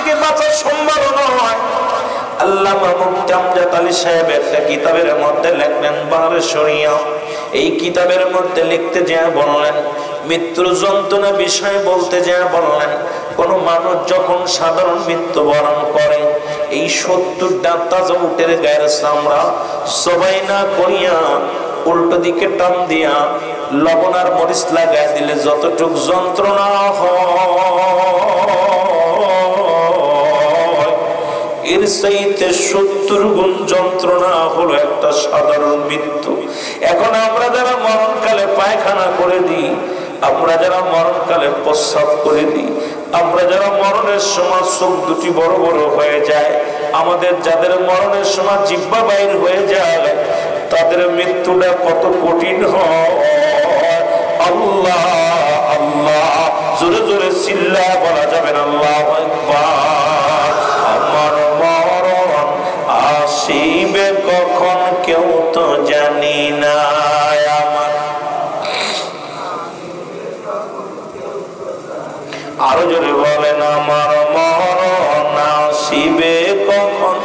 থেকে বাঁচা সম্ভব নয়। আল্লামা মুফতি আমজাদ আলী সাহেব একটা কিতাবের মধ্যে লিখলেন বাহারে শরিয়া। এই কিতাবের মধ্যে লিখতে যা বললেন, মৃত্যুর যন্ত্রণা বিষয়ে বলতে যা বললেন, কোন মানুষ যখন সাধারণ মৃত্যুবরণ করে এই 70টা তাজা উটের গায়ের চামড়া সবাই না করিয়া উল্টো দিকে টান দিয়া লবণ আর মরিচ লাগাই দিলে যতটুক যন্ত্রণা হয় এর চাইতে 70 গুণ যন্ত্রণা হলো একটা সাধারণ মৃত্যু। এখন আমরা যারা মরণকালে পায়খানা করে দিই, আমরা যারা মরণকালে প্রস্রাব করে দিই, আমরা যারা মরণের সময় চোখ দুটি বড় বড় হয়ে যায়, আমাদের যাদের মরণের সময় জিহ্বা বাইর হয়ে যায়, তাদের মৃত্যুটা কত কঠিন হয়। আল্লাহ আল্লাহ জোরে জোরে চিল্লায় বলা যাবে না আল্লাহু আকবার। আমার মরণ আসিবে কখন কেউ তো জানি না। আরো জোরে বলেন আমার মরণ আসিবে কখন।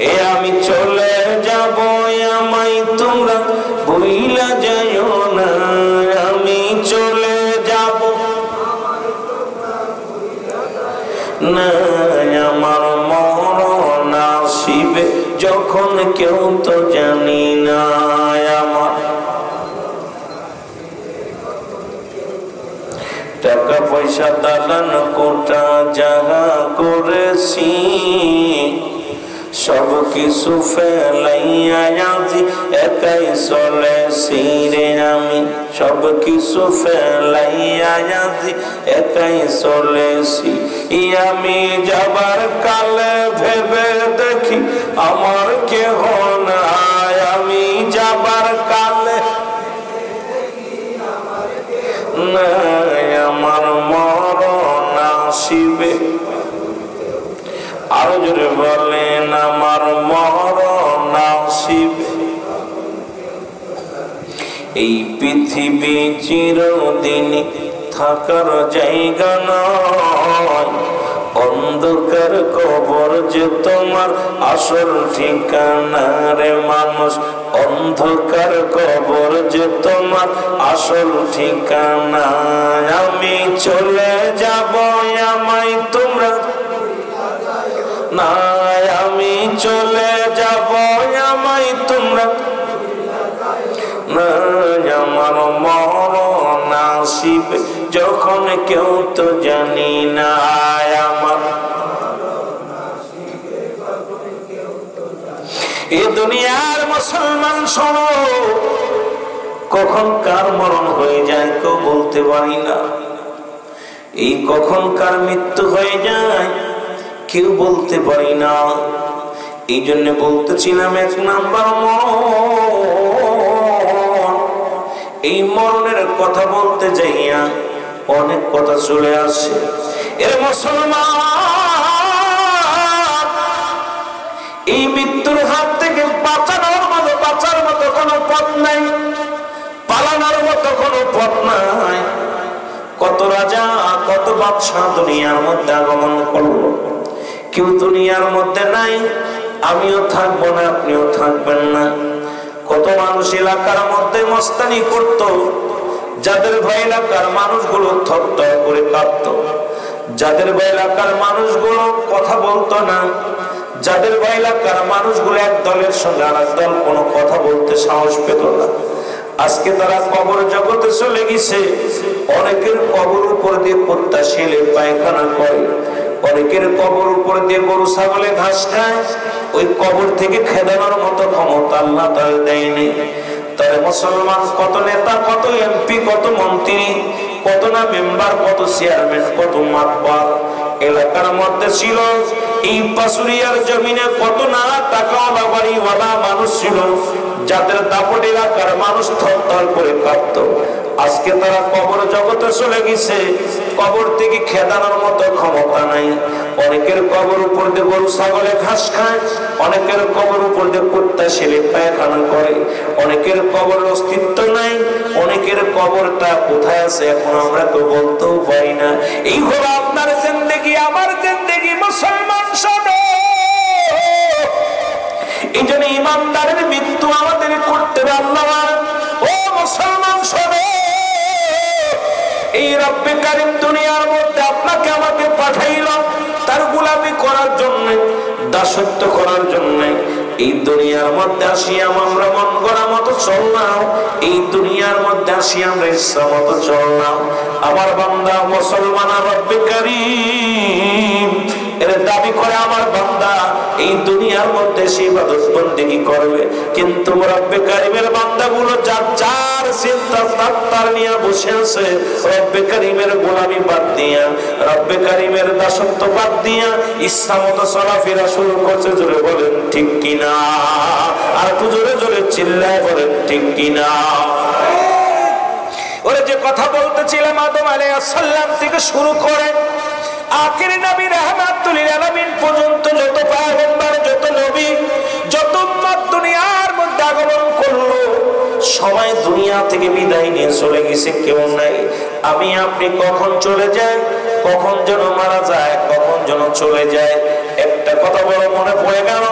এ আমি চলে যাব, আমায় তোমরা ভুইলা যাইও না। আমি চলে যাব না, আমার মরণ আসিবে যখন কেউ তো জানি না। আমার টাকা পয়সা দালান কোটা যাহা করেছি সব কিছু ফেলাইয়া আজি একাই চলেছি রে। আমি সব কিছু ফেলাইয়া আজি একাই চলেছি। আমি যাবার কালে ভেবে দেখি আমার কেহ নাই। আমি যাবার কালে আমার মরণ আসিবে। আরো জোরে বলেন আমার মরণ আসিবে। এই পৃথিবী চিরদিন থাকার জায়গা নয়, অন্ধকার কবর যে তোমার আসল ঠিকানা রে মানুষ। অন্ধকার কবর যে তোমার আসল ঠিকানা। আমি চলে যাব, আমায় তোমরা না। আমি চলে যাব, আমায় তোমরা না। আমার মরণ আসিবে যখন কেউ তো জানি না। আমার এ দুনিয়ার মুসলমান শোনো, কখন কার মরণ হয়ে যায় কেউ বলতে পারি না। এই কখন কার মৃত্যু হয়ে যায় কেউ বলতে পারি না। এই জন্য বলতেছিলাম 1 নাম্বার মরণ। এই মরণের কথা বলতে যাইয়া অনেক কথা চলে আসে। এর মুসলমান, এই মৃত্যুর হাত থেকে বাঁচানোর মতো বাঁচার মতো কোনো পথ নাই, পালানোর মতো কোনো পথ নাই। কত রাজা কত বাদশা দুনিয়ার মধ্যে আগমন করলো, কেউ দুনিয়ার মধ্যে নাই। আমিও থাকবো না, আপনিও থাকবেন না। কত মানুষ এলাকার মধ্যে মস্তানি করত, যাদের ভয় এলাকার মানুষগুলো থরথর করে কাঁপত, যাদের ভয় এলাকার মানুষগুলো কথা বলতো না, যাদের ভয় এলাকার মানুষগুলো এক দলের সঙ্গে আর এক দল কোনো কথা বলতে সাহস পেত না। আজকে তারা কবর জগতে চলে গেছে। অনেকের কবর উপর দিয়ে কুত্তা শেলে পায়খানা করে, অনেকের কবর উপর দিয়ে গরু ছাগলে ঘাস খায়। ওই কবর থেকে খেদানোর মতো ক্ষমতা আল্লাহ তাআলা দেয়নি। তাহলে মুসলমান কত নেতা, কত এমপি, কত মন্ত্রী, কত না মেম্বার, কত চেয়ারম্যান, কত মাতবার এলাকার মধ্যে ছিল। এই পাশুরিয়ার জমিনে কত না টাকাওয়ালা বাড়িওয়ালা মানুষ ছিল, যাদের দাপট এলাকার মানুষ থরথর করে কাঁপত। আজকে তারা কবর জগতে চলে গেছে, কবর থেকে খেদানোর মতো ক্ষমতা নাই। অনেকের কবর উপর দিয়ে গরু ছাগলে ঘাস খায়, অনেকের কবর উপর দিয়ে কুত্তা শেলে পায়খানা করে, অনেকের কবরের অস্তিত্ব নাই, অনেকের কবরটা কোথায় আছে এখন আমরা তো বলতেও পারি না। এই হলো আপনার জিন্দেগি, আমার জিন্দেগি। মুসলমান শোনো, এই জন্য ইমানদারের মৃত্যু আমাদের করতে হবে। আল্লাহ, ও মুসলমান শোনো, এই রব্বে কারীম দুনিয়ার মধ্যে আপনাকে আমাকে পাঠাইলাম তার গোলামি করার জন্য, দাসত্ব করার জন্য। এই দুনিয়ার মধ্যে আসিয়া আমরা মন গড়া মতো চললাম, এই দুনিয়ার মধ্যে আসিয়া আমরা ইচ্ছা মতো চললাম। আমার বান্দা মুসলমান রব্বে কারীম এর দাবি করে আমার বান্দা এই দুনিয়ার মধ্যে সে ইবাদত বন্দেগী করবে, কিন্তু রব্বে কারীমের বান্দাগুলো যার যার চিন্তা তার নিয়ে বসে আছে। রব্বে কারীমের গোলামি বাদ দিয়া, রব্বে কারীমের দাসত্ব বাদ দিয়া ইচ্ছা মতো চলাফেরা শুরু করছে। জোরে বলেন ঠিক কিনা? আর একটু জোরে জোরে চিল্লায় বলেন ঠিক কিনা? ওরে যে কথা বলতেছিলাম, আদম আলাইহিস সালাম থেকে শুরু করে আখির নবী রাহমাতুল লিল আলামিন পর্যন্ত যত পয়গম্বর, যত নবী, যত উম্মত দুনিয়ার মধ্যে আগমন করলো, সবাই দুনিয়া থেকে বিদায় নিয়ে চলে গেছে, কেউ নাই। আমি আপনি কখন চলে যাই, কখন যেন মারা যায়, কখন যেন চলে যায়। একটা কথা বড় মনে পড়ে গেল,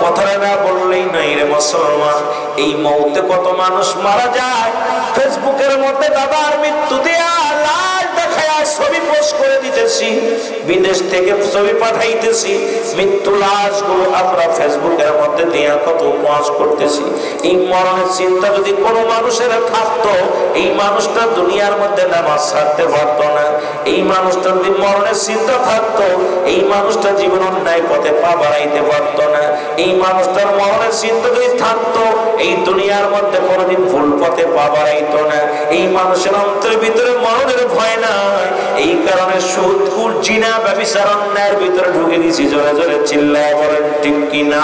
কথাটা না বললেই নাই রে মুসলমান। এই মৌতে কত মানুষ মারা যায়, ফেসবুকের মধ্যে দাদার মৃত্যু দেয়া লাশ দেখায় ছবি পোস্ট করে দিতেছি, বিদেশ থেকে ছবি পাঠাইতেছি, মৃত্যু লাশগুলো আমরা ফেসবুকের মধ্যে দিয়া কত উপহাস করতেছি। এই মরণের চিন্তা যদি কোনো মানুষের থাকতো, এই মানুষটা দুনিয়ার মধ্যে নামাজ ছাড়তে পারতো না। এই মানুষটা যদি মরণের চিন্তা থাকতো, এই মানুষটা জীবন অন্যায় পথে পা বাড়াইতে পারতো না। এই মানুষটার মরণের চিন্তা যদি থাকতো, এই দুনিয়ার মধ্যে কোনোদিন ভুল পথে পা বাড়াইতো না। এই মানুষের অন্তরের ভিতরে মরণের ভয় নাই, এই কারণে সুদ, ঘুষ, জিনা, ব্যভিচার, অন্যায়ের ভিতরে ঢুকে গেছি। জোরে জোরে চিল্লায় বলেন ঠিক কিনা?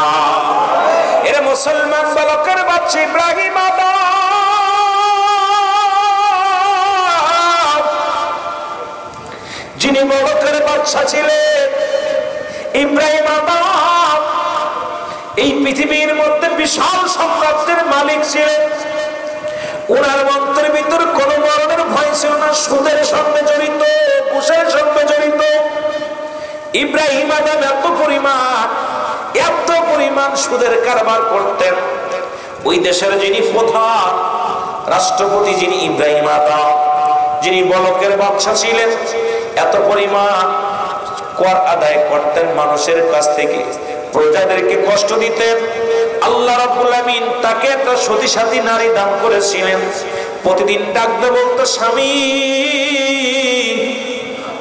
এরা মুসলমান বালকের বাচ্চা ইব্রাহিম আদম, যিনি বালকের বাচ্চা ছিলেন, ইব্রাহিম আদম এই পৃথিবীর মধ্যে বিশাল সাম্রাজ্যের মালিক ছিলেন। ওনার মন্ত্রের ভিতরে কোনো মরণের ভয় ছিল না। সুদের সঙ্গে জড়িত, ঘুষের সঙ্গে জড়িত ইব্রাহিম আদম এত পরিমাণ সুদের কারবার করতেন। ওই দেশের যিনি প্রধান রাষ্ট্রপতি, যিনি ইব্রাহিম আদম, যিনি বলকের বাদশা ছিলেন, এত পরিমাণ কর আদায় করতেন মানুষের কাছ থেকে, প্রজাদেরকে কষ্ট দিতেন। আল্লাহ রাব্বুল আমিন তাকে একটা সতী সাথী নারী দান করেছিলেন। প্রতিদিন ডাকতে বলতো, স্বামী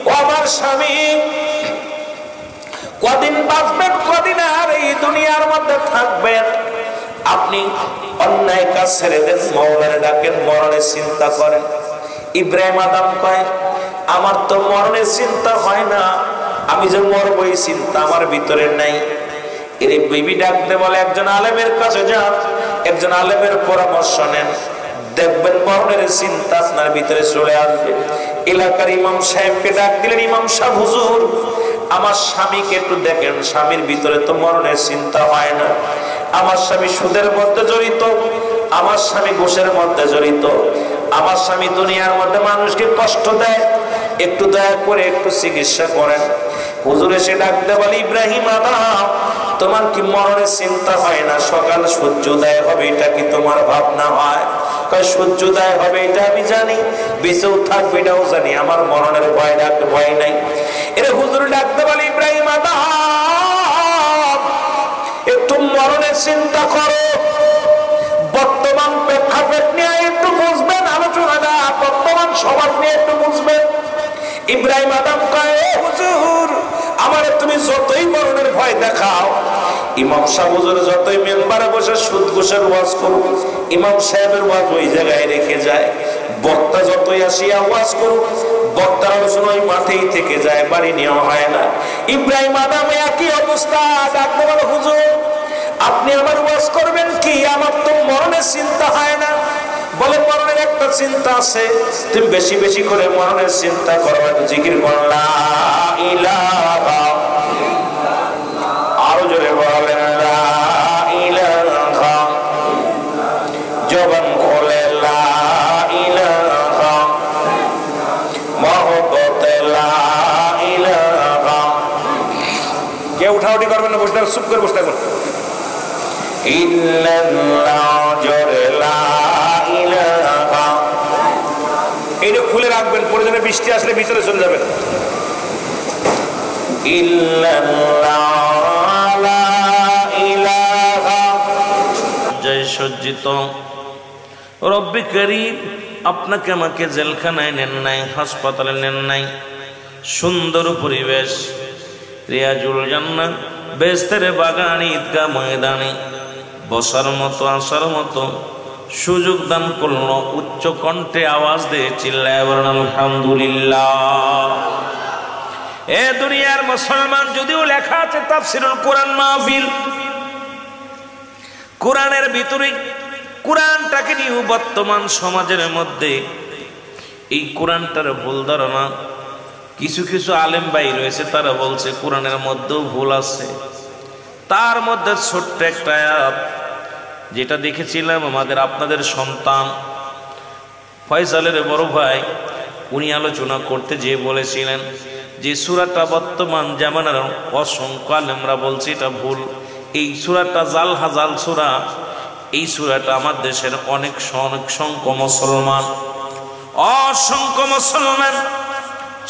ও আমার স্বামী, কদিন বাঁচবেন, কদিন আর এই দুনিয়ার মধ্যে থাকবেন, আপনি অন্যায় কাজ ছেড়ে দেন, মাওলারে ডাকেন, মরণের চিন্তা করেন। ইব্রাহিম আদম কয়, আমার তো মরণের চিন্তা হয় না, আমি যে মরবো এই চিন্তা আমার ভিতরে নাই। এর বিবি ডাকতে বলে, একজন আলেমের কাছে যান, একজন আলেমের পরামর্শ নেন, দেখবেন মরণের চিন্তা আপনার ভিতরে চলে আসবে। এলাকার ইমাম সাহেবকে ডাক দিলেন, ইমাম সাহেব হুজুর, আমার স্বামীকে একটু দেখেন, স্বামীর ভিতরে তো মরণের চিন্তা হয় না। আমার স্বামী সুদের মধ্যে জড়িত, আমার স্বামী ঘুষের মধ্যে জড়িত, আমার স্বামী দুনিয়ার মধ্যে মানুষকে কষ্ট দেয়, একটু দয়া করে একটু চিকিৎসা করেন। হুজুর এসে ডাকতে বলে, ইব্রাহিম আদম, তোমার কি মরণের চিন্তা হয় না? সকাল সূর্যোদয় হবে, এটা কি তোমার ভাবনা হয়? সূর্যোদয় হবে এটা আমি জানি, বেঁচেও থাকবে এটাও জানি, আমার মরণের ভয় নাই। এরা হুজুর ডাকতে বলে, ইব্রাহিম আদম, একটু মরণের চিন্তা করো, বর্তমান প্রেক্ষাপট নিয়ে একটু বুঝবেন, আলোচনাটা বর্তমান সমাজ নিয়ে একটু বুঝবেন। ইব্রাহিম আদম কয়, হুজুর, আমার তুমি যতই মরণের ভয় দেখাও, ইমাম সাহেব হুজুর যতই মেম্বারে বসে সুদ ঘুষের ওয়াজ করুক, ইমাম সাহেবের ওয়াজ ওই জায়গায় রেখে যায়। বক্তা যতই আসিয়া ওয়াজ করুক, বক্তার আলোচনা ওই মাঠেই থেকে যায়, বাড়ি নেওয়া হয় না। ইব্রাহিম আদম একই অবস্থা, ডাকতে বলে, হুজুর, আপনি আমার ওয়াজ করবেন কি? আমার তো মরণের চিন্তা হয় না। বলে, মরণের একটা চিন্তা আছে, তুমি বেশি বেশি করে মরণের চিন্তা করো, একটু জিকির করো, লা ইলাহা, আরো জোরে বলেন, লা ইলাহা, জবান খোলে, লা ইলাহা, মহব্বতে লা ইলাহা, উঠাউঠি করবেন না, বসে থাকবেন, চুপ করে বসে থাকবেন। এইটা খুলে রাখবেন, প্রয়োজনে বৃষ্টি আসলে ভিতরে চলে যাবেন। জয় সজ্জিত রব্বে করিম, আপনাকে আমাকে জেলখানায় নেন নাই, হাসপাতালে নেন নাই, সুন্দর পরিবেশ রিয়াজুল জান্নাহ বেহেশতের বাগান ঈদগাহ ময়দানে বসার মতো আসার মতো সুযোগ দান করলো। উচ্চ কণ্ঠে আওয়াজ দিয়ে চিল্লায় বলেন আলহামদুলিল্লাহ। এ দুনিয়ার মুসলমান, যদিও লেখা আছে তাফসিরুল কোরআন মাহফিল, কোরআনের ভিতরে কোরআনটাকে নিয়ে বর্তমান সমাজের মধ্যে এই কোরআনটার ভুল ধারণা, কিছু কিছু আলেম ভাই রয়েছে তারা বলছে কোরআনের মধ্যেও ভুল আছে। তার মধ্যে ছোট্ট একটা আয়াত যেটা দেখেছিলাম আমাদের আপনাদের সন্তান ফয়সালের বড় ভাই, উনি আলোচনা করতে যেয়ে বলেছিলেন যে সূরাটা বর্তমান জামানার অসংখ্য আলেমরা বলছে এটা ভুল। এই সূরাটা জাল হাজাল সূরা, এই সূরাটা আমার দেশের অনেক সংখ্য মুসলমান, অসংখ্য মুসলমান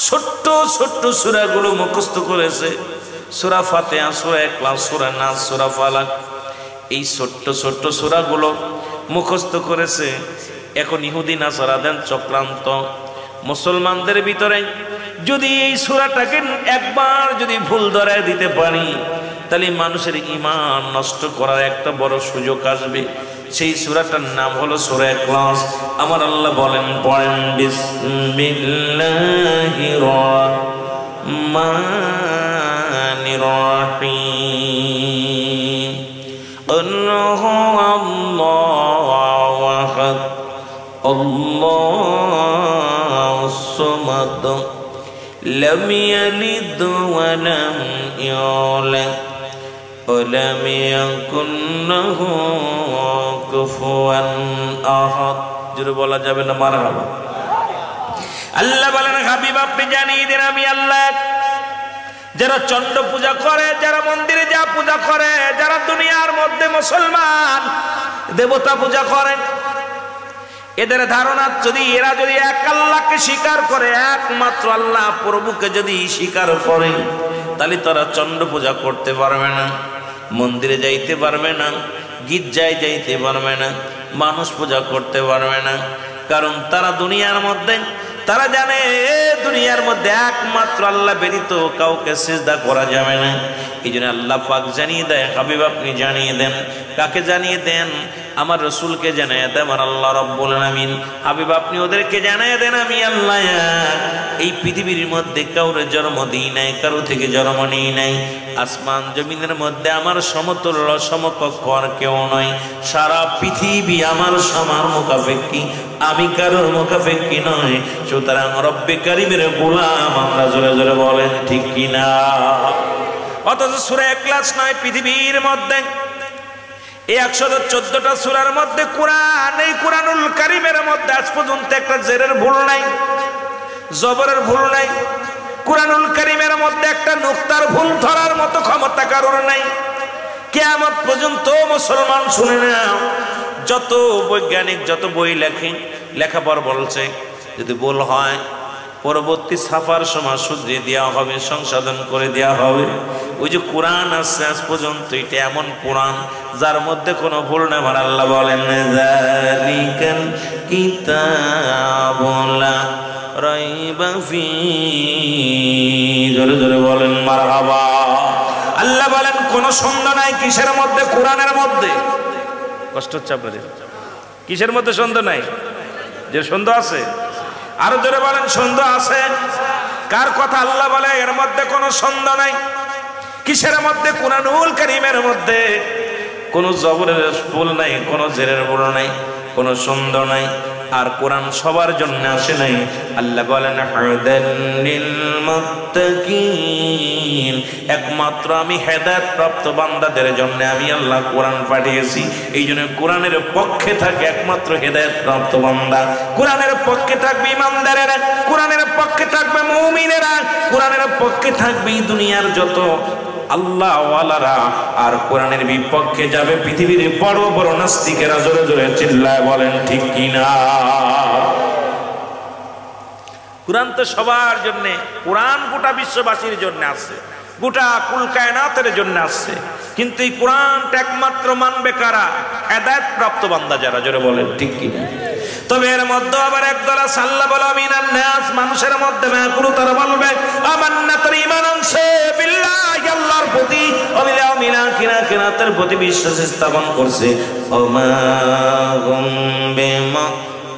ছোট্ট ছোট্ট সূরাগুলো মুখস্থ করেছে। সূরা ফাতিহা, সূরা ইখলাস, সূরা নাস, সূরা ফালাক, এই ছোট্ট ছোট্ট সূরাগুলো মুখস্থ করেছে। এখন ইহুদি নাসারাদের চক্রান্ত, মুসলমানদের ভিতরে যদি এই সূরাটাকে একবার যদি ভুল ধরায় দিতে পারি, তাহলে মানুষের ঈমান নষ্ট করার একটা বড় সুযোগ আসবে। সেই সূরাটার নাম হলো সূরা ইখলাস। আমার আল্লাহ বলেন, পড়েন বিসমিল্লাহির রহমানির রহিম। আল্লাহু আল্লাহু আহাদ, আল্লাহুস সামাদ, লাম ইয়ালিদ ওয়া লাম ইউলাদ ولم يكن له كفوا احد। জোরে বলা যাবে না মারহাবা। আল্লাহ বলেন, হাবিব আপনি জানিয়ে দেন আমি আল্লাহ। যারা চন্ড পূজা করে, যারা মন্দিরে যা পূজা করে, যারা দুনিয়ার মধ্যে মুসলমান দেবতা পূজা করে, এদের ধারণা এরা যদি এক আল্লাহকে স্বীকার করে, একমাত্র আল্লাহ প্রভুকে যদি স্বীকার করে, তাহলে তারা চন্ড পূজা করতে পারবে না, মন্দিরে যাইতে পারবে না, গির্জায় যাইতে পারবে না, মানুষ পূজা করতে পারবে না। কারণ তারা দুনিয়ার মধ্যে তারা জানে দুনিয়ার মধ্যে একমাত্র আল্লাহ ব্যতীত কাউকে সিজদা করা যাবে না। এই জন্য আল্লাহ পাক জানিয়ে দেয়, হাবিব আপনি জানিয়ে দেন। কাকে জানিয়ে দেন? আমার রসুলকে জানিয়ে দেন, আমার আল্লাহ রাব্বুল আলামিন। হাবিব আপনি ওদেরকে জানিয়ে দেন আমি আল্লাহ এই পৃথিবীর মধ্যে কাউরে জন্ম দিই নাই, কারো থেকে জন্ম নিই নাই। আসমান জমিনের মধ্যে আমার সমতুল্য সমকক্ষ আর কেউ নয়। সারা পৃথিবী আমার সমান মুখাপেক্ষী, আমি কারোর মুখাপেক্ষী নয়। সুতরাং রব্বে কারিমের গোলাম আমরা, জোরে জোরে বলেন ঠিক কিনা? অথচ সূরা ইখলাস নয় পৃথিবীর মধ্যে এই 114টা সূরার মধ্যে কোরআন, এই কোরআনুল কারীমের মধ্যে আজ পর্যন্ত একটা জেরের ভুল নাই, জবরের ভুল নাই। কোরআনুল কারীমের মধ্যে একটা নুকতার ভুল ধরার মতো ক্ষমতা কারোর নাই। কিয়ামত পর্যন্ত মুসলমান শুনে নাও, যত বৈজ্ঞানিক যত বই লেখাপড় বলছে, যদি ভুল হয় পরবর্তী ছাপার সময় শুধরিয়ে দেওয়া হবে, সংশোধন করে দেওয়া হবে। ওই যে কোরআন আছে আজ পর্যন্ত, এটা এমন কোরআন যার মধ্যে কোনো ভুল নেই। আমার আল্লাহ বলেন, যালিকাল কিতাবু লা রাইবা ফীহি। জোরে জোরে বলেন মারহাবা। আল্লাহ বলেন কোনো সন্দেহ নাই। কিসের মধ্যে? কোরআনের মধ্যে। কষ্ট হচ্ছে আপনাদের? কিসের মধ্যে সন্দেহ নাই? যে সন্দেহ আছে, আরো জোরে বলেন সন্দেহ আছে। কার কথা? আল্লাহ বলে এর মধ্যে কোনো সন্দেহ নাই। কিসের মধ্যে? কোরআনুল কারীমের মধ্যে কোনো জবরের ভুল নাই, কোনো জেরের ভুল নাই, কোনো সন্দেহ নাই। আর কোরআন সবার জন্য আসে নাই। আল্লাহ বলেন, হুদাল লিল মুত্তাকিন, একমাত্র আমি হেদায়েত প্রাপ্ত বান্দাদের জন্য আমি আল্লাহ কোরআন পাঠিয়েছি। এই জন্য কোরআনের পক্ষে থাকে একমাত্র হেদায়েত প্রাপ্ত বান্দা, কোরআনের পক্ষে থাকবে ইমানদারেরা, কোরআনের পক্ষে থাকবে মুমিনেরা, কোরআনের পক্ষে থাকবে দুনিয়ার যত আল্লাহওয়ালারা আর কোরআনের বিপক্ষে যাবে পৃথিবীর বড় বড় নাস্তিকেরা। জোরে জোরে চিল্লায় বলেন ঠিক কিনা? কোরআন তো সবার জন্য, কোরআন গোটা বিশ্ববাসীর জন্য আছে, গোটা কুল কায়নাতের জন্য আসছে। কিন্তু এই কোরআনটা একমাত্র মানবে কারা? হেদায়েত প্রাপ্ত বান্দা যারা। জোরে বলেন ঠিক কিনা? তবে এর মধ্যে আবার একদল আছে, আল্লাহ বলে মিনান নাস, মানুষের মধ্যে তারা বলবে আমান্না, তার ঈমান আনছে বিল্লাহি, আল্লাহর প্রতি, ওয়াল ইয়াউমিল আখিরাতের প্রতি বিশ্বাস স্থাপন করছে। ওমা হুম বিমুমিনিন,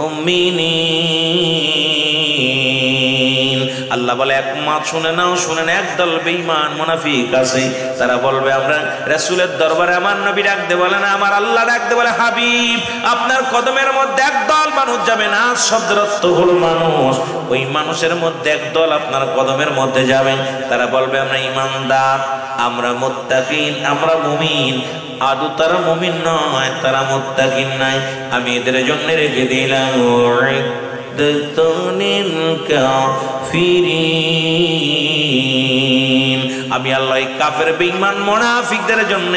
আল্লাহ বলে একমাত্র শুনে নাও, শুনেন, একদল বেঈমান মুনাফিক আছে। তারা বলবে আমরা রাসূলের দরবারে আমার নবী ডাকতে বলে না, আমার আল্লাহ ডাকতে বলে হাবিব, আপনার কদমের মধ্যে একদল মানুষ যাবে। না শব্দের অর্থ হলো মানুষ। ওই মানুষের মধ্যে একদল আপনার কদমের মধ্যে যাবে। তারা বলবে আমরা ঈমানদার, আমরা মুত্তাকিন, আমরা মুমিন। আদু তারা মুমিন নয়, তারা মুত্তাকিন নাই। আমি এদের জন্য রেখে দিলাম আমি আল্লাহ কাফের বেঈমান মুনাফিকদের জন্য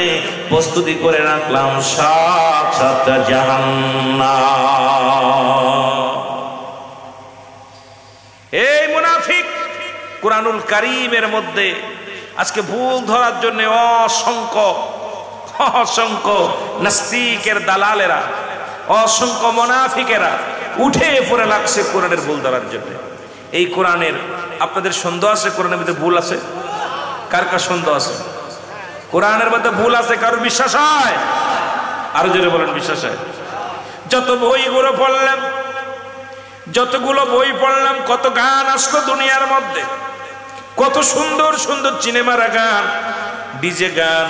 প্রস্তুতি করে রাখলাম ৭ জাহান্নাম। এই মুনাফিক কুরআনুল কারীমের মধ্যে আজকে ভুল ধরার জন্য অসংখ্য নাস্তিকের দালালেরা, অসংখ্য মুনাফিকেরা উঠে পড়ে লাগছে কোরআনের ভুল ধরার জন্য। এই কোরআনের আপনাদের সন্দেহ আছে? কোরআনের মধ্যে ভুল আছে? কার কার সন্দেহ আছে? কোরআনের মধ্যে ভুল আছে কারোর বিশ্বাস হয়? আরো জোরে বলেন বিশ্বাস হয়? যত বইগুলো পড়লাম, যতগুলো বই পড়লাম, কত গান আসলো দুনিয়ার মধ্যে, কত সুন্দর সুন্দর সিনেমার গান, ডিজে গান,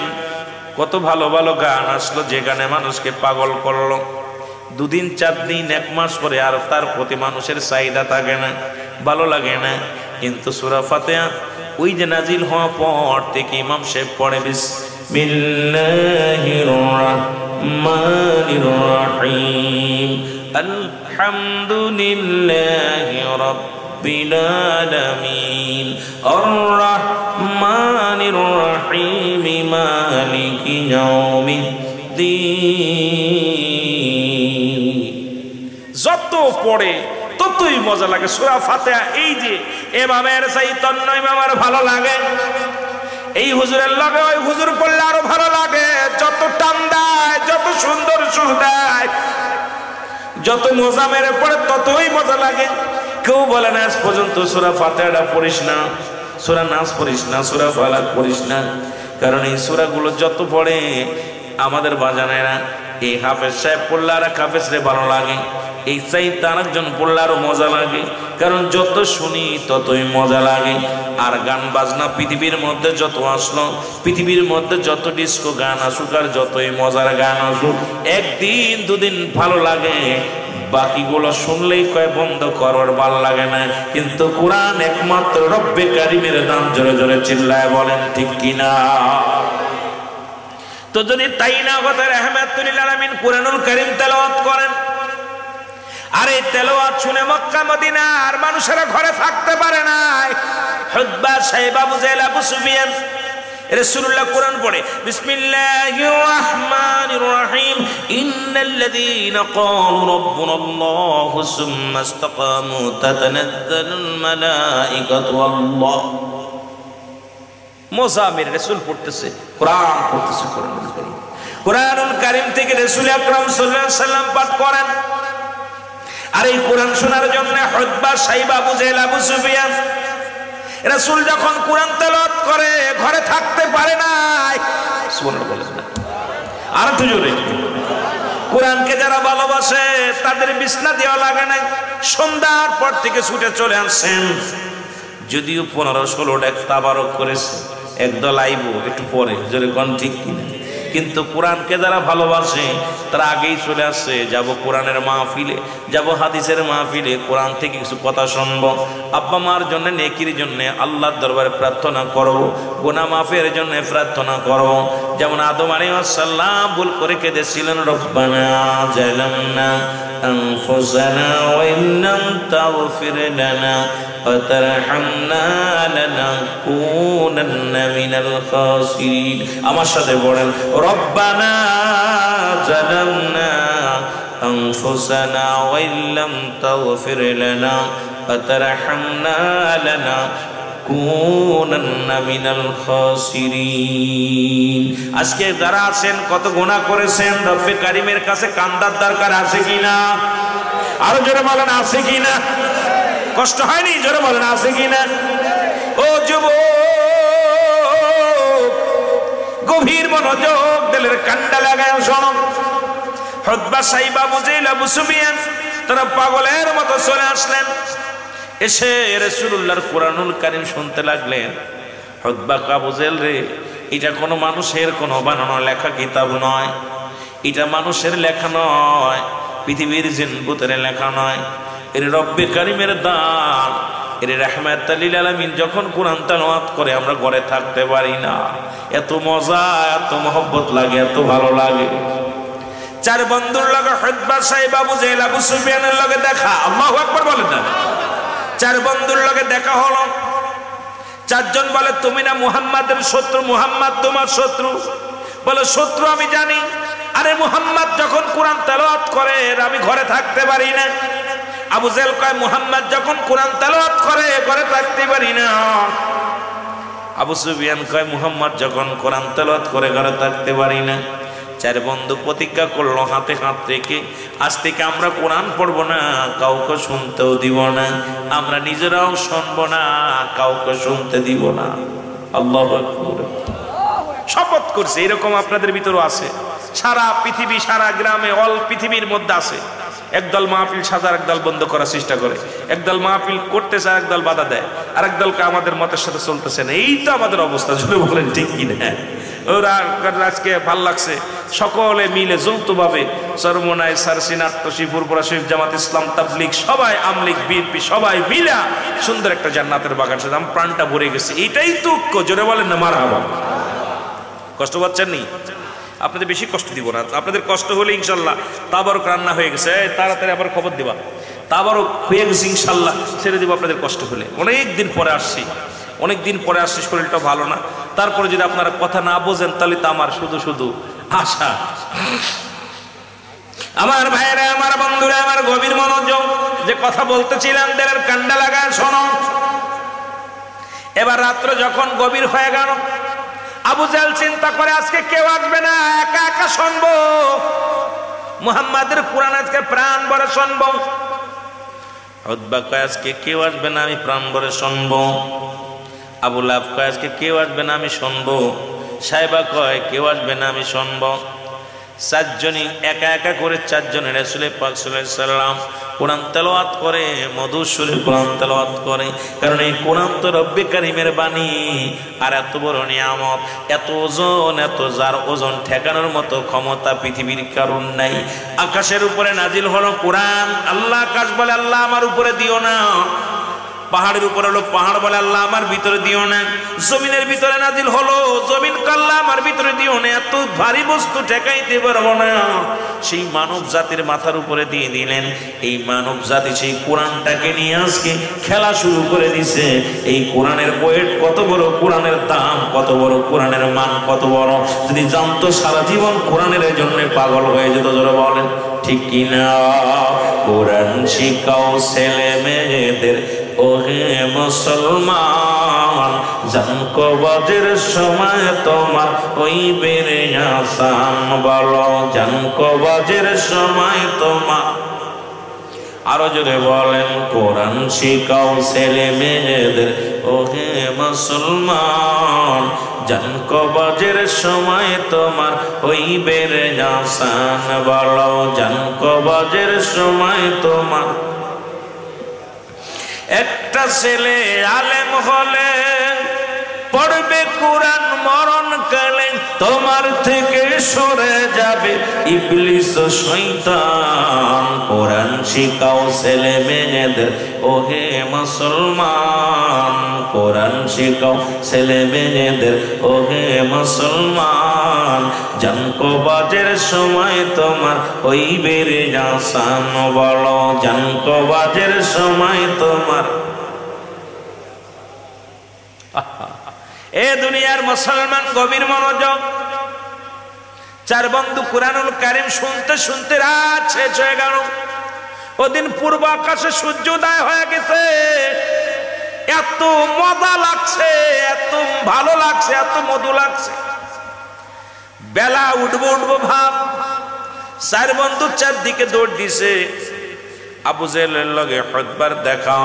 কত ভালো ভালো গান আসলো, যে গানে মানুষকে পাগল করলো। 2 দিন 4 দিন 1 মাস পরে আর তার প্রতি মানুষের চাহিদা থাকে না, ভালো লাগে না। কিন্তু সূরা ফাতিহা ওই যে নাজিল হওয়া পর থেকে ইমাম সাহেব পড়ে বিসমিল্লাহির রাহমানির রাহিম, আলহামদুলিল্লাহি রাব্বিল আলামিন, আর রাহমানির রাহিম, মালিকি ইয়াউমিদ্দিন। যত পড়ে ততই মজা লাগে সূরা ফাতিহা। এই যে এমামের চৈতন্য ইমামের ভালো লাগে, এই হুজুরের লাগে ওই হুজুর পড়লে আরো ভালো লাগে। যত টান দেয়, যত সুন্দর সুর দেয়, যত মজা মেরে পড়ে ততই মজা লাগে। কেউ বলে না আজ পর্যন্ত সূরা ফাতিহাটা পড়িস না, সূরা নাস পড়িস না, সূরা ফালাক পড়িস না। কারণ এই সূরাগুলো যত পড়ে আমাদের বাজানেরা, এই হাফেজ সাহেব পড়লে আর এক হাফেজরে ভালো লাগে, এই চাইতে আরেকজন পড়লে আরো মজা লাগে। কারণ যত শুনি ততই মজা লাগে। আর গান বাজনা পৃথিবীর মধ্যে যত আসলো, পৃথিবীর মধ্যে যত ডিস্কো গান আসুক আর যতই মজার গান আসুক, 1 দিন 2 দিন ভালো লাগে, বাকিগুলো শুনলেই কয় বন্ধ করার ভালো লাগে না। কিন্তু কোরআন একমাত্র রব্বে কারিমের দাম। জোরে জোরে চিল্লায় বলেন ঠিক কিনা? তো যদি তাই না কথা, রাহমাতুল লিল আলামিন কোরআনুল কারীম তেলাওয়াত করেন, আর এই তেলাওয়াত শুনে মক্কা মদিনার মানুষেরা ঘরে থাকতে পারে না। হুতবা সাহেব আবু জাহেল আবু সুফিয়ান রাসূলুল্লাহ কোরআন পড়ে বিসমিল্লাহির রাহমানির রাহিম, ইন্নাল্লাযীনা ক্বালু রাব্বুনাল্লাহু সুম্মা ইসতাকামু তাতানাজ্জালুল মালাঈকাতু ওয়াল্লাহ। মুজাম্মিল রাসূল পড়তেছে, কোরআন পড়তেছে, কোরআনুল কারীম থেকে রাসূল আকরাম সাল্লাল্লাহু আলাইহি সাল্লাম পাঠ করেন। আর এই কোরআন শোনার জন্য হুতবা সাহেব আবু জাহেল আবু সুফিয়ান, রাসূল যখন কোরআন তেলাওয়াত করে ঘরে থাকতে পারে না। সুবহানাল্লাহ বলেন না? আর একটু জোরে। কোরআনকে যারা ভালোবাসে তাদের বিছনা দেওয়া লাগে না, সন্ধ্যার পর থেকে ছুটে চলে আসেন। যদিও 15-16টা তাবারক করেছে, একদল আইব একটু পরে, জোরে কোন ঠিক কিনা? কিন্তু কোরআনকে যারা ভালোবাসে তারা আগেই চলে আসছে, যাব কোরআনের মাহফিলে, যাব হাদিসের মাহফিলে, কোরআন থেকে কিছু কথা শুনবো, আব্বা মার জন্য নেকির জন্য আল্লাহর দরবারে প্রার্থনা করব, গুনাহ মাফের জন্য প্রার্থনা করব। যেমন আদম আলাইহিস সালাম ভুল করে কেঁদেছিলেন, রব্বানা জালামনা আনফুসানা ওয়া ইল্লাম তাগফির লানা ওয়া তারহামনা লানাকুনান্না মিনাল খাসিরিন। আমার সাথে বলেন, রব্বানা জালামনা আনফুসানা ওয়া ইল্লাম তাগফির লানা ওয়া তারহামনা লানাকুনান্না মিনাল খাসিরিন। আজকে যারা আছেন কত গুনাহ করেছেন, রব্বে কারিমের কাছে কান্দার দরকার আছে কিনা? আরো জোরে বলেন আছে কিনা? কষ্ট হয়নি? জোরে বলেন আছে কিনা? ও যুবক, গভীর মনোযোগ দিলের কান্ডা লাগায় শোনো। উতবা সাইবা মুজাইল আবু সুফিয়ান তারা পাগলের মতো চলে আসলেন, এসে রাসূলুল্লাহর কুরআনুল কারীম শুনতে লাগলেন। উতবা আবু জাহেল রে, এটা কোনো মানুষের কোনো বানানো লেখা কিতাব নয়, এটা মানুষের লেখা নয়, পৃথিবীর জিনপুতের লেখা নয়, এর রব্বে কারিমের দান, এর রাহমাতুল লিল আলামিন। যখন কোরআন তেলাওয়াত করে আমরা ঘরে থাকতে পারি না, এত মজা, এত মহব্বত লাগে, এত ভালো লাগে। চার বন্ধুর লগে উতবা সাইবা আবু জাহেল আবু সুফিয়ানের লগে দেখা, আল্লাহু আকবার বলেন না। চার বন্ধুর লগে দেখা হলো, চারজন বলে তুমি না মুহাম্মাদের শত্রু, মুহাম্মদ তোমার শত্রু? বলে শত্রু আমি জানি, আরে মুহাম্মদ যখন কোরআন তেলাওয়াত করে আমি ঘরে থাকতে পারি না। আবু জাহেল কয় মুহাম্মদ যখন কোরআন তেলাওয়াত করে ঘরে থাকতে পারি না। আবু সুফিয়ান কয় মুহাম্মদ যখন কোরআন তেলাওয়াত করে ঘরে থাকতে পারি না। চার বন্ধু প্রতিজ্ঞা করলো হাতে হাত রেখে, আজ থেকে আমরা কোরআন পড়বো না, কাউকে শুনতেও দিব না, আমরা নিজেরাও শুনবো না, কাউকে শুনতে দিব না। আল্লাহু আকবার। শপথ করছে। এরকম আপনাদের ভিতরও আছে, সারা পৃথিবী, সারা গ্রামে, অল পৃথিবীর মধ্যে আছে। একদল মাহফিল সাজার, একদল বন্ধ করার চেষ্টা করে, একদল মাহফিল করতে চায়, একদল বাধা দেয়, আর একদলকে আমাদের মতের সাথে চলতেছে না। এই তো আমাদের অবস্থা, জুড়ে বলেন ঠিক কিনা? ওরা আজকে ভাল লাগছে, সকলে মিলে যৌথভাবে চরমোনাই, সারসিনাট, শিবপুরপুরা, শরীফ, জামাত ইসলাম, তাবলিগ, সবাই, আমলিগ, বিএনপি, সবাই মিলা সুন্দর একটা জান্নাতের বাগান সাথে আমার প্রাণটা ভরে গেছে। এইটাই তো ঐক্য, জোরে বলেন না মারহাবা। কষ্ট পাচ্ছেন নি? আপনাদের বেশি কষ্ট দিব না, আপনাদের কষ্ট হলে ইনশাল্লাহ তাবারক রান্না হয়ে গেছে, তাড়াতাড়ি আবার খবর দিবা, তাবারক হয়ে গেছে ইনশাল্লাহ, ছেড়ে দিব আপনাদের কষ্ট হলে। অনেক দিন পরে আসছি, অনেক দিন পরে আসছি, শরীরটা ভালো না, তারপরে যদি আপনারা কথা না বোঝেন তাহলে তো আমার শুধু শুধু আশা। আমার ভাইরা, আমার বন্ধুরা, আমার গভীর মনোযোগ, যে কথা বলতেছিলাম দেড়ের কান্ডা লাগায় শোনো। এবার রাত্র যখন গভীর হয়ে গেল, আবু জাহেল চিন্তা করে আজকে কেউ আসবে না, একা একা শুনবো মুহাম্মাদের কুরআন, আজকে প্রাণ ভরে শুনবো। উতবা কয় আজকে কেউ আসবে না, আমি প্রাণ ভরে শুনবো। আবু লাহাব কয় আজকে কেউ আসবে না, আমি শুনবো। সাইবা কয় কেউ আসবে না, আমি শুনবো। চারজনই একা একা করে চারজনের রাসূল পাক সাল্লাল্লাহু আলাইহি সাল্লাম কোরআন তেলাওয়াত করে, মধুর সুরে কোরআন তেলাওয়াত করে। কারণ এই কোরআন তো রব্বে কারিমের বাণী, আর এত বড় নিয়ামত, এত ওজন, এত যার ওজন ঠেকানোর মতো ক্ষমতা পৃথিবীর কারণ নাই। আকাশের উপরে নাজিল হলো কোরআন, আল্লাহ আকাশ বলে আল্লাহ আমার উপরে দিও না। পাহাড়ের উপরে হলো পাহাড় বলে আল্লাহ আমার ভিতরে দিও না। জমিনের ভিতরে নাজিল হলো, জমিন কাল্লা আমার ভিতরে দিও না। এত ভারী বস্তু ঠেকাইতে পারবো না, সেই মানব জাতির মাথার উপরে দিয়ে দিলেন। এই মানব জাতি সেই কোরআনটাকে নিয়ে আজকে খেলা শুরু করে দিছে। এই কোরআনের ওয়েট কত বড়, কোরআনের দাম কত বড়, কোরআনের মান কত বড়, যদি জানতো সারা জীবন কোরআনের জন্য পাগল হয়ে যেত। ধরে বলেন ঠিক কিনা? কোরআন শিখাও ছেলে মেয়েদের, ওহে মুসলমান, জান কবজের সময় তোমার ওই বেড়ে আসান, বলো জান কবজের সময় তোমার। আরো জোরে বলেন, কোরআন শিখাও ছেলে মেয়েদের, ওহে মুসলমান, জান কবজের সময় তোমার ওই বেড়ে আসান, বলো জান কবজের সময় তোমার। একটা ছেলে আলেম হলে পড়বে কোরআন মরণ কালে, তোমার থেকে সরে যাবে ইবলিস ও শয়তান। কোরআন শিখাও ছেলে মেয়েদের ওহে মুসলমান, কোরআন শিখাও ছেলে মেয়েদের ওহে মুসলমান। জানকবাজের সময় তোমার ওই বেড়ে যাসান, বলো জানকবাজের সময় তোমার। এ দুনিয়ার মুসলমান গভীর মনোযোগ। চার বন্ধু কুরআনুল কারীম শুনতে শুনতে রাত শেষ হয়ে গেল। ওদিন পূর্ব আকাশে সূর্যোদয় হয়ে গেছে। এত মজা লাগছে, এত ভালো লাগছে, এত মধু লাগছে। বেলা উঠবো উঠবো ভাব। চার বন্ধু চারদিকে দৌড় দিছে। আবু জেহেলের লগে হতবার দেখা,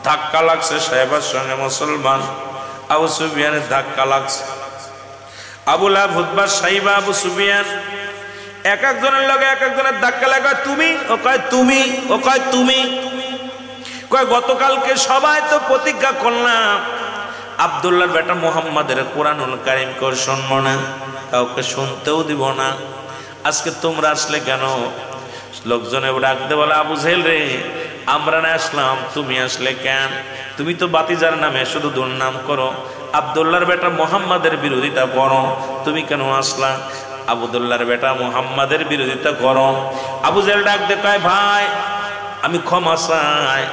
ধাক্কা লাগছে সাহেবের সঙ্গে মুসলমান। আবু সুফিয়ানের ধাক্কা লাগছে। আবু লাহাব, উতবা, সাইবা, আবু সুফিয়ান এক একজনের লগে এক একজনের ধাক্কা লাগা। তুমি, ও কয় তুমি, ও কয় তুমি। কয় গতকালকে সবাই তো প্রতিজ্ঞা করলাম আব্দুল্লাহর বেটা মুহাম্মাদের কোরআনুল কারীম কেউ শুনবো না, কাউকে শুনতেও দিব না। আজকে তোমরা আসলে কেন? লোকজনে ডাকতে বলে, আবু জেহেল রে, আমরা না আসলাম, তুমি আসলে কেন? তুমি তো বাতিজার নামে শুধু দুর্নাম করো, আব্দুল্লাহর বেটা মুহাম্মাদের বিরোধিতা করো, তুমি কেন আসলা? আব্দুল্লাহর বেটা মুহাম্মাদের বিরোধিতা করো। আবু জেহেল ডাক দে কয়, ভাই আমি ক্ষমা চাই,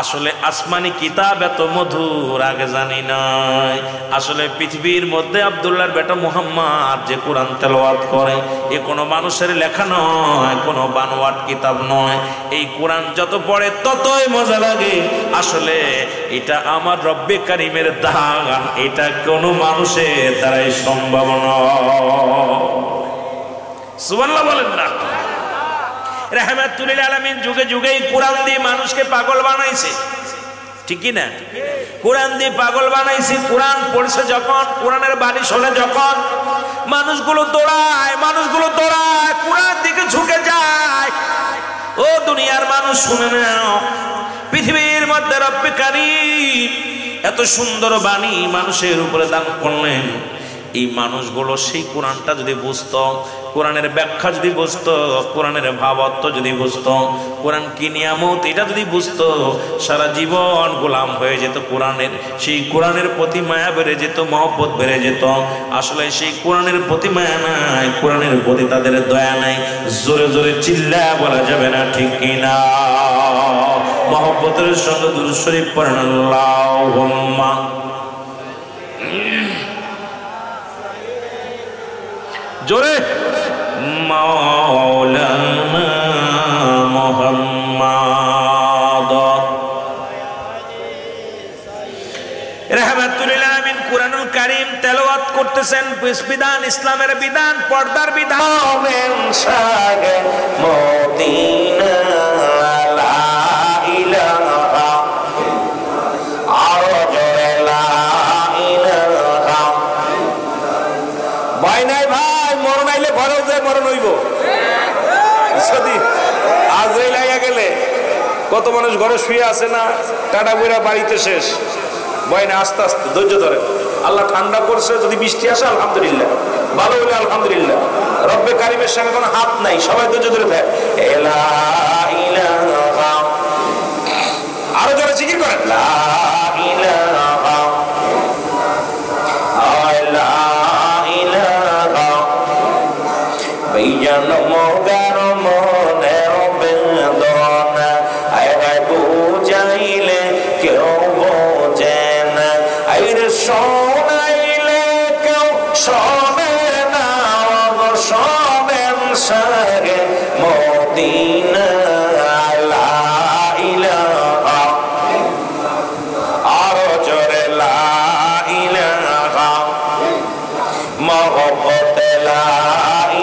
আসলে আসমানি কিতাব এত মধুর আগে জানি নাই। আসলে পৃথিবীর মধ্যে আব্দুল্লাহর বেটা মুহাম্মদ যে কোরআন তেলাওয়াত করে, এ কোনো মানুষের লেখা নয়, কোনো বানোয়াট কিতাব নয়। এই কোরআন যত পড়ে ততই মজা লাগে। আসলে এটা আমার রব্বে কারিমের দান, এটা কোনো মানুষের দ্বারাই সম্ভব নয়। সুবহানাল্লাহ বলেন না? রাহমাতুল লিল আলামিন যুগে যুগে কোরআন দিয়ে মানুষকে পাগল বানাইছে, ঠিক কি না? কোরআন দিয়ে পাগল বানাইছে। কোরআন পড়ছে যখন, কোরআনের বাণী শোনে যখন, মানুষগুলো দৌড়ায়, মানুষগুলো দৌড়ায়, কোরআন দিকে ঝুঁকে যায়। ও দুনিয়ার মানুষ শুনে নাও, পৃথিবীর মধ্যে রব্বে কারীম এত সুন্দর বাণী মানুষের উপরে দান করলেন। এই মানুষগুলো সেই কোরআনটা যদি বুঝতো, কোরআনের ব্যাখ্যা যদি বুঝতো, কোরআনের ভাবার্থ যদি বুঝতো, কোরআন কি নিয়ামত এটা যদি বুঝতো, সারা জীবন গোলাম হয়ে যেত কোরআনের। সেই কোরআনের প্রতি মায়া বেড়ে যেত, মহব্বত বেড়ে যেত। আসলে সেই কোরআনের প্রতি মায়া নাই, কোরআনের প্রতি তাদের দয়া নাই। জোরে জোরে চিল্লা বলা যাবে না, ঠিক কিনা? মহব্বতের সঙ্গে দুরূদ শরীফ পড়েন, আল্লাহুম্মা জোরে, মাওলানা মুহাম্মদ। রাহমাতুল লিল আলামিন কুরআনুল কারীম তেলাওয়াত করতেছেন। বিধান, ইসলামের বিধান, পর্দার বিধান। সাগে মদিনা লা ইলাহা, আরো জোরে লা ইলাহা। ভয় নাই ভাই, মরণ আইলে ঘরেও যে মরণ হইব। যদি আজরাইল আইয়া গেলে কত মানুষ ঘরে শুয়ে আছে না, টাটা বইরা বাড়িতে শেষ। ভয় না, আস্তে আস্তে ধৈর্য ধরে। আল্লাহ ঠান্ডা করছে, যদি বৃষ্টি আসে আলহামদুলিল্লাহ, ভালো হইলে আলহামদুলিল্লাহ। রব্বে কারিমের সঙ্গে কোনো হাত নাই, সবাই ধৈর্য ধরে থাকে। লা ইলাহা, আরো জোরে জিকির করেন, লা ইলাহা, লা ইলাহা। ভাইজান মগার মনের বেদনা আয় বুঝাইলে কেউ বোঝে না, আইরে শোনাইলে কেউ শোনে না, শোনেন সাগে মদিনা লা ইলাহা, আরো জোরে লা ইলাহা, মহব্বত লা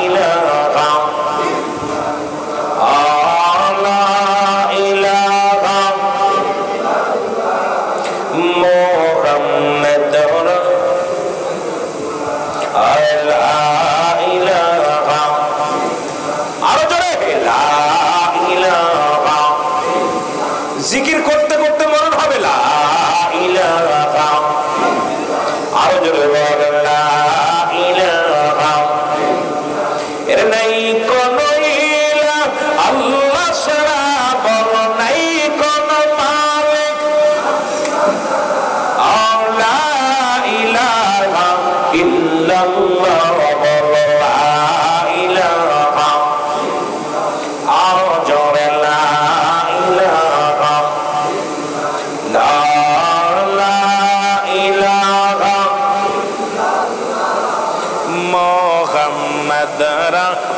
ইলাহা, লা ইলাহা মুহাম্মাদুর লা ইলাহা, আরো জোরে লা ইলাহা। জিকির করতে করতে মরণ হবে, লা ইলাহা, আরো জোরে লা ইলাহা।